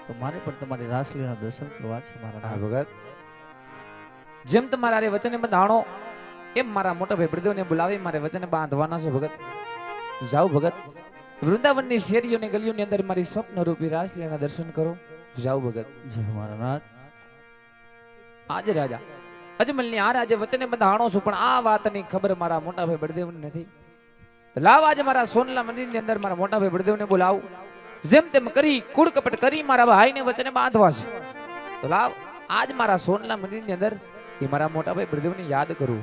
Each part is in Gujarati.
તો મારે પણ તમારી રાસલીલાના દર્શન કરવા છે મારા હા નાથ. ભગત, જેમ તમારા રે વચને બંધાણો એમ મારા મોટા ભાઈ બ્રદેવને બોલાવી મારે વચને બાંધવાના છે ભગત. જાઓ ભગત, વૃંદાવનની શેરીઓની ગલીઓની અંદર મારી સ્વપ્ન રૂપી રાસલીલાના દર્શન કરો. જાઓ ભગત. જય મારા નાથ. આજે રાજા અજમલની આ રાજે વચને બંધાણો છું, પણ આ વાતની ખબર મારા મોટા ભાઈ બળદેવને નથી. લાવ આજે મારા સોનલા મંદિરની અંદર મારા મોટા ભાઈ બળદેવને બોલાવ. જેમ તેમ કરી કુડ કપટ કરી મારા ભાઈને વચને બાંધવા છે. તો લાવ આજ મારા સોનલા મંદિરની અંદર એ મારા મોટા ભાઈ બળદેવને યાદ કરું.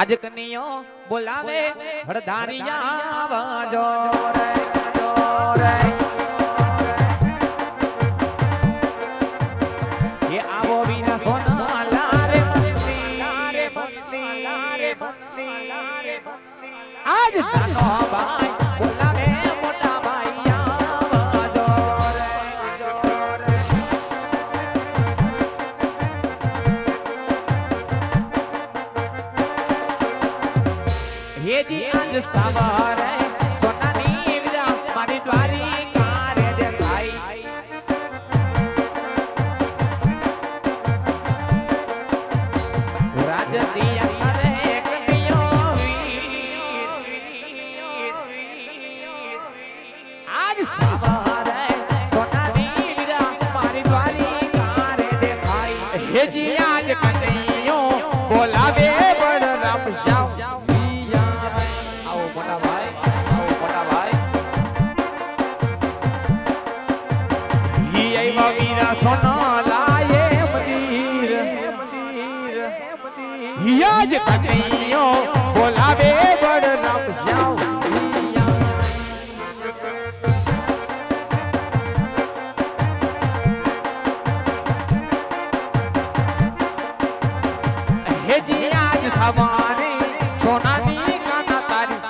આજ કનૈયો બોલાવે હળદારિયા વાજો રે વાજો રે. એ આવો વિના સોના લારે મંદિરે મંદિરે મંદિરે આજ નાનો ભાઈ બોલાવે મોટા ભાઈ આવાજો રે વાજો રે. હેજી આજ સવારે સોનાની વીરા મારી દ્વારિકા રે દેખાઈ. રાજદિયા રે કનૈયો વીર. આજ સવારે સોનાની વીરા મારી દ્વારિકા રે દેખાઈ. હેજી આજ કનૈયો બોલાવે બળરામ શ્યામ. આવો મોટા ભાઈ, આવો મોટા ભાઈ. ઈ આઈવા વીરા સોના લાયે મંદિર મંદિર. યાજ કનૈયો બોલાવે બળરામ શ્યામ. હેજી આજ સવારે સોનાની કાના તારી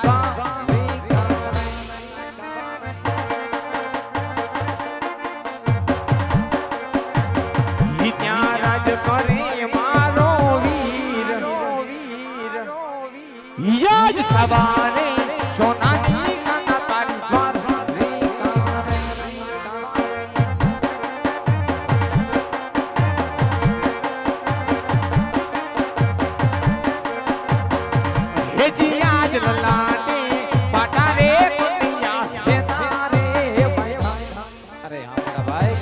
ત્યાં રાજ કરે મારો વીર. યાજ સવારે સોનાની કાના તારી હેજી આજ લલાટે પાટા રે કન્યા સે સારે ભાઈ. અરે હા મોટા ભાઈ.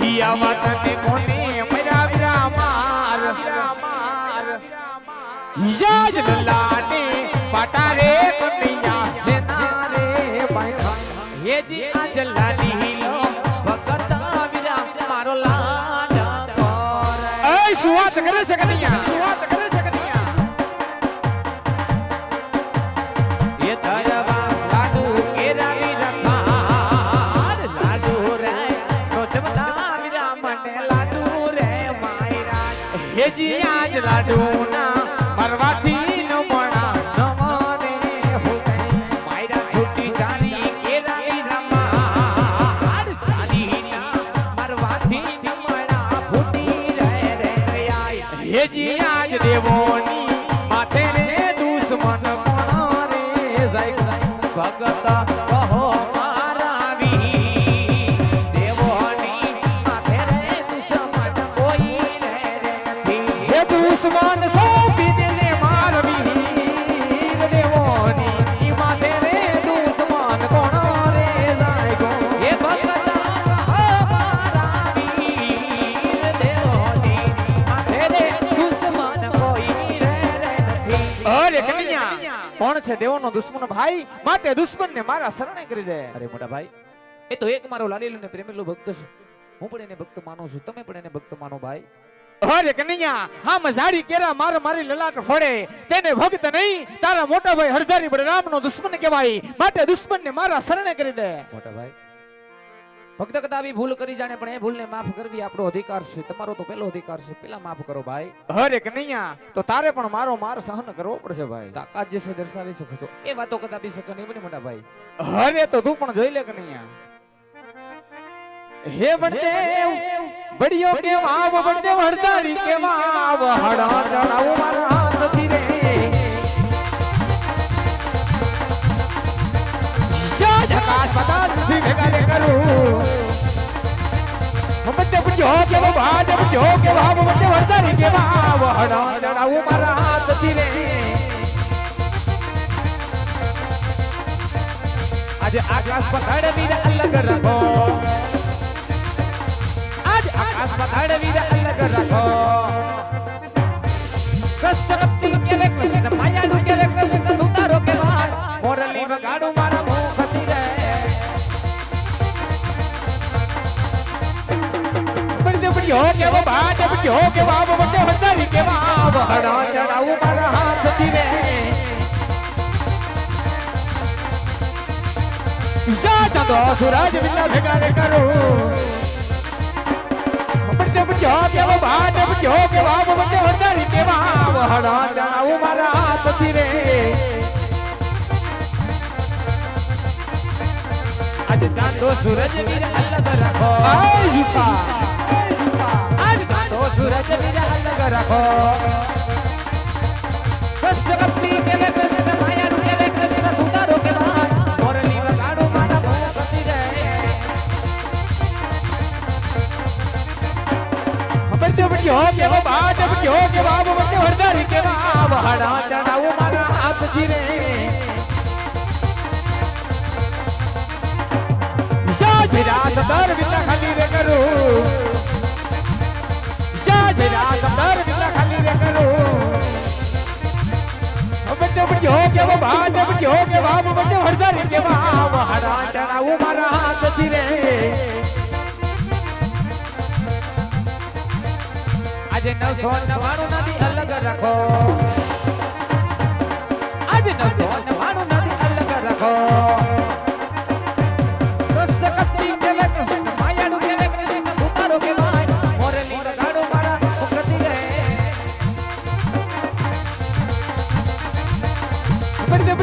હિયા વાતને કોને મરા વિરા માર. યાજ લલાટે પાટા રે કન્યા સે સારે ભાઈ. હેજી આજ લાલી લો ભગત વિરા મારો લાજ કરે. એ શું વાત કરે છે કન્યા, શું વાત કરે છે કન્યા. એ ધરવા લાડુ કેરા વિરખાર લાડુ રે નો જમતા વિરા મને લાડુ રે માયરા. હેજી આજ લાડુ ના મરવાથી ન મણા નમને હોતે માયરા છૂટી જાની કેરા વિરમાર. જાની ના મરવાથી ન મણા ફૂટી રે રે આય. હેજી આજ દેવોની માથે રે દુશ્મન કોણ રે જાય. ભગત કહો મારા વીર. દેવોની માથે રે દુશ્મન કોઈ રે નથી. હે દુશ્મન સોંપી દે રે મારા વીર. દેવોની માથે રે દુશ્મન કોણ રે જાય ગો. હે ભગત કહો મારા વીર. દેવોની માથે રે દુશ્મન કોઈ રે નથી. અરે કન્યા કોણ છે દેવોનો દુશ્મન ભાઈ, માટે દુશ્મનને મારા શરણે કરી દે. અરે મોટા ભાઈ, એ તો એક મારો લાડીલો ને પ્રેમીલો ભક્ત છે. હું પણ એને ભક્ત માનું છું, તમે પણ એને ભક્ત માનો ભાઈ. અરે કન્યા હા મજાડી કેરા માર મારી લલાટ ફોડે તેને ભક્ત નહીં, તારા મોટા ભાઈ હરધારી બળરામનો દુશ્મન કહેવાય, માટે દુશ્મનને મારા શરણે કરી દે. મોટા ભાઈ, ભક્ત કદાવી ભૂલ કરી જાણે પણ એ ભૂલને માફ કરવી આપણો અધિકાર છે. તમારો તો પહેલો અધિકાર છે, પેલા માફ કરો ભાઈ. અરે કન્યા તો તારે પણ મારો માર સહન કરવો પડશે ભાઈ. તાકાત જે છે દર્શાવી શકો છો, એ વાતો કદાપી શકે નહીં બને મોટા ભાઈ. અરે તો તું પણ જોઈ લે કન્યા. હે બળદેવ બડિયો કે વાવ બળદેવ હરદારી કે વાવ હડા ચડાવું મારા હાથથી રે. આકાશ પાતાળ પૃથ્વી ભેગા રે કરું મમતે પૂછ્યો કે વો ભાજ પૂછ્યો કે ભાવ મમતે વરદારી કે ભાવ હડા ચડાવું મારા હાથથી રે આજે આકાશ પાતાળ વીર અલગ રાખો આજ આકાશ પાતાળ વીર અલગ રાખો કૃષ્ણ કસ્તી કે રે કૃષ્ણ માયાડું કે રે કૃષ્ણ દુતારો કે ભાઈ મોરલી વગાડું મારા મુખથી રે हो के वो बात हो के बाबा बड़े वरदारी के बाबा हड़ा चढ़ाऊ मारा हाथ धीरे ईशा तो सूरज बिना भेगा रे करो बड़े हो के वो बात हो के बाबा बड़े वरदारी के बाबा हड़ा चढ़ाऊ मारा हाथ धीरे आज चांदो सूरज वीर अलग रखो ईशा सूरज वीर अलग रखो कृष्ण कस्ती के वे कृष्ण माया के वे कृष्ण दुतारो के भाई मोरली वगाड़ो मारा मुखती रे बड़े बड़े हो के वो बात हो के बाबा बड़े वरदारी के बाबा हड़ा चढ़ाऊ मारा हाथ धीरे शाजिरा सदर बिना खाली रे करो मेरा संदर बिना खाली रे करो बड़े बड़े हो के वो बात हो के बाबू बड़े वरदारी के बाबा हरा चढ़ाऊ मारा हाथ धीरे आज 999 नदी अलग रखो आज 999 नदी अलग रखो कृष्ण कस्ती के वे कृष्ण मायाडू के वे कृष्ण दुतारो के भाई मोरली वगाड़ो मारा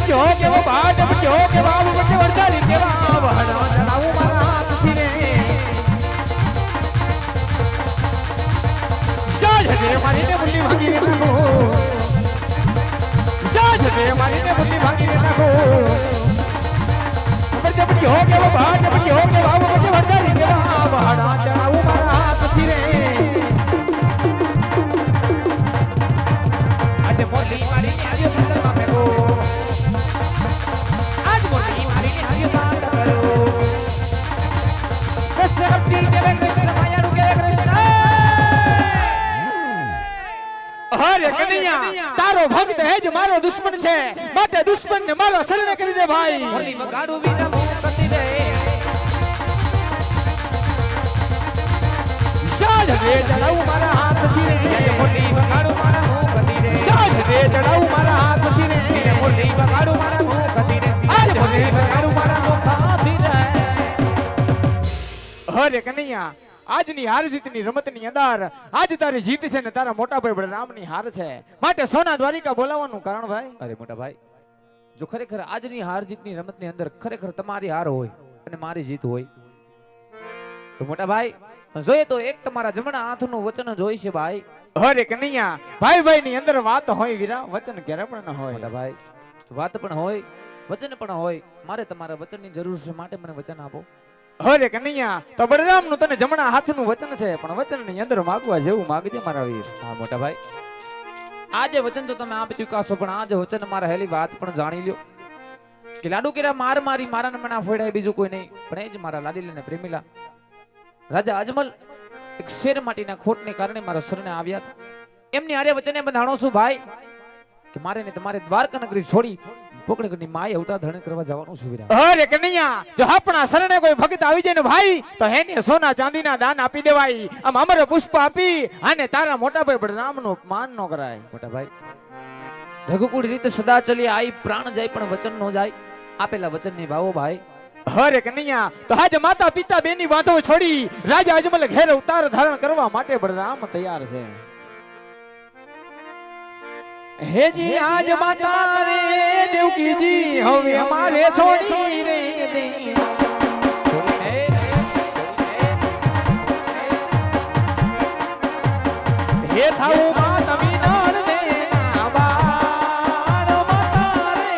हो के वो बात हो के बाबू बड़े वरदारी के बाबा हड़ा चढ़ाऊ मारा हाथ धीरे जाज रे मारी ने बुल्ली भागी रे नाको जाज रे मारी ने बुल्ली भागी रे नाको बड़े बड़े हो के वो बात हो के बाबू बड़े वरदारी के बाबा हड़ा चढ़ाऊ मारा हाथ धीरे आज बोली मारी ने आयो सुंदर बापे को अरे कन्हैया तारो भक्त है जो मारो दुश्मन छे माटे दुश्मन ने मारो शरण કરી દે ભાઈ મોરલી વગાડું વીરા મુખતી દે સાજ રે ચડાઉ મારા હાથ થી રે મોરલી વગાડું મારા મુખતી રે સાજ રે ચડાઉ મારા હાથ થી રે મોરલી વગાડું મારા મુખતી રે આજ મોરલી વગાડું મારા મુખતી રે અરે કન્હૈયા આજની હાર જીતની રમતની અંદર આજ તારી જીત છે ને તારા મોટા ભાઈ બળરામની હાર છે માટે સોના દ્વારિકા બોલાવવાનું કારણ ભાઈ અરે મોટા ભાઈ જો ખરેખર આજની હાર જીતની રમતની અંદર ખરેખર તમારી હાર હોય અને મારી જીત હોય તો મોટા ભાઈ જોઈએ તો એક તમારા જમણા હાથનું વચન જોઈ છે ભાઈ અરે કન્હૈયા ભાઈ ભાઈ ની અંદર વાત હોય વીરા વચન ક્યારે પણ ન હોય મોટા ભાઈ વાત પણ હોય વચન પણ હોય મારે તમારા વચનની જરૂર છે માટે મને વચન આપો અરે કન્હૈયા તો બળરામ નું તને જમણા હાથનું વચન છે પણ વચન ની અંદર માંગવા જેવું માંગજે મારા વીર હા મોટા ભાઈ આજે વચન તો તમે આપી ચૂક્યા છો પણ આજે વચન મારા હેલી વાત પણ જાણી લ્યો કે લાડુ કેરા માર મારી મારા નમણા ફોડાય બીજું કોઈ નહીં પણ એ જ મારા લાડીલા ને પ્રેમીલા રાજા અજમલ એક શેર માટીના ખોટને કારણે મારા શરણે આવ્યા એમની આરે વચને બંધાણો છું ભાઈ કે મારે ને તમારે દ્વારકા નગરી છોડી પોકળની માય અવતાર ધારણ કરવા જવાનું છે વીરા અરે કન્હૈયા જો આપણા શરણે કોઈ ભક્ત આવી જાય ને ભાઈ તો હેને સોના ચાંદીના દાન આપી દેવાય આમ અમર પુષ્પ આપી અને તારા મોટા ભાઈ બળરામનો અપમાન ન કરાય મોટા ભાઈ રઘુકુળ રીતે સદા ચલી આઈ પ્રાણ જાય પણ વચન નો જાય આપેલા વચન નિભાવો ભાઈ અરે કન્હૈયા તો આજ માતા પિતા બેની વાતો છોડી રાજા અજમલ ઘેર અવતાર ધારણ કરવા માટે બળરામ તૈયાર છે हे जी आज माता रे देवकी जी हवे हमारे छोड़ी रे दे हे थाऊ माता विनार दे बार माता रे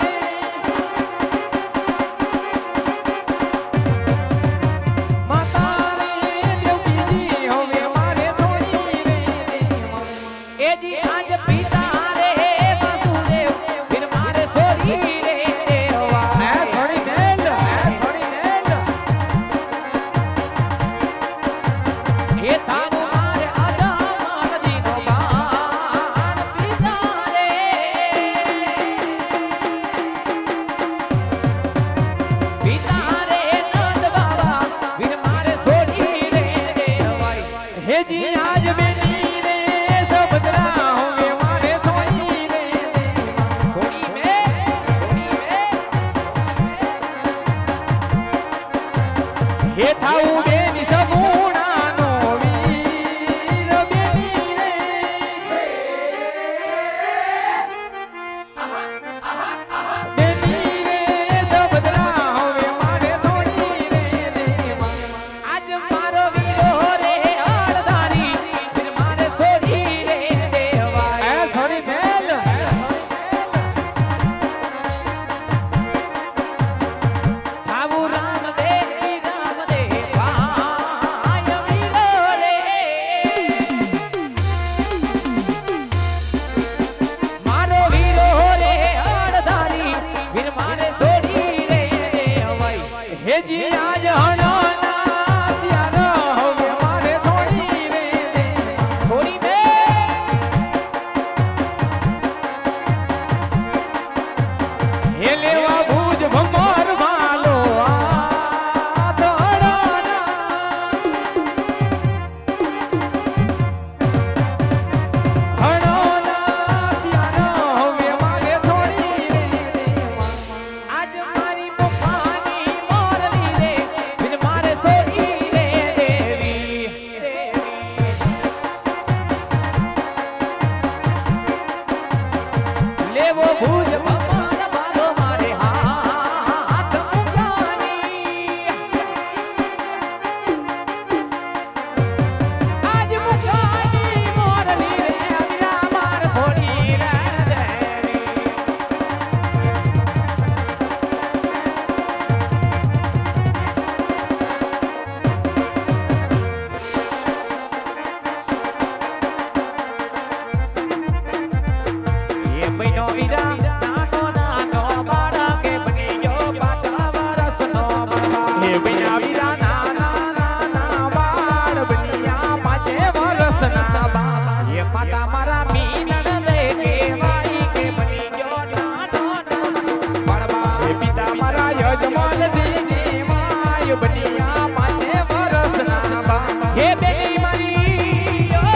બહેનો વીરા નાનો નાનો બાળક કે બની ગયો 5 વર્ષનો બાબા હે બૈના વીરા નાના નાના બાળ બન્યા 5 વર્ષના બાબા એ માતા મારા મીનણ દે કેવાય કે બની ગયો નાનો નાનો બાળબા હે પિતા મારા યજમાનજી માય બન્યા 5 વર્ષના બાબા હે બેટી મારી ઓ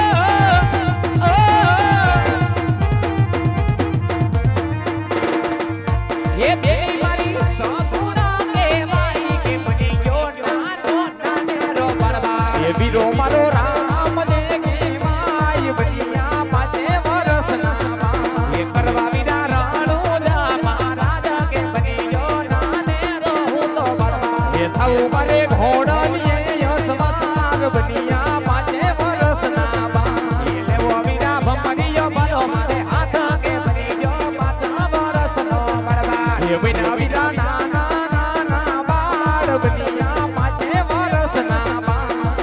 હે બેટી મારી સસુરા કેવાય કે બની ગયો નાનો નાનેરો બાળબા હે વીરો મારો રામ દેવી માય બન્યા 5 વર્ષના બાબા એ કરવા વિના રણુજા મહારાજા કે બની ગયો નાનેરો હું તો બાળબા હે થાઉ મારે ઘોડલીએ યશવાસાર બન્યા 5 વર્ષના બાબા લેવો વીરા ભમરીયો ભલો મારે હાથ કે બની ગયો 5 વર્ષનો બાળબા હે બૈના વીરા નાના નાના બાળ બન્યા 5 વર્ષના બાબા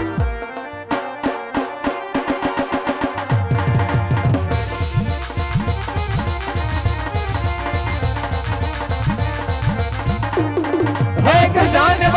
હે કૃષ્ણ